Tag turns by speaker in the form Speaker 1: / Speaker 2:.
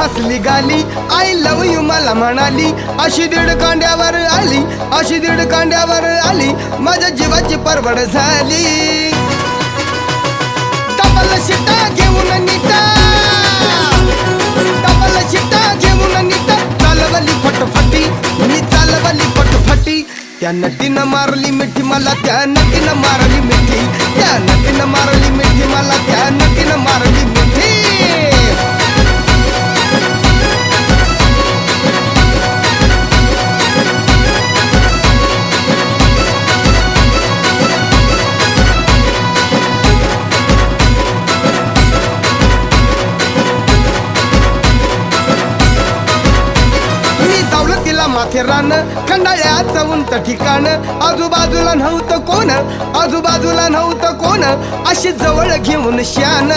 Speaker 1: हसली गाली, I love you मला म्हणाली. अशी दीड कांड्यावर आली, अशी दीड कांड्यावर आली, माझ्या जीवाची परवड झाली. डबल शिटा घेऊन नीटा, डबल शिटा घेऊन नीटा, चालवली फटफटी, मी चालवली फटफटी. त्या नटीनं मारली मिठी मला, त्या नटीनं मारली मिठी, त्या नटीनं मारली मिठी मला, त्या नटीनं मारली मिठी. माथेरान खंडाळ्याचं उंच ठिकाण, आजूबाजूला नव्हतं कोण, आजूबाजूला नव्हतं कोण, अशी जवळ घेऊन शान.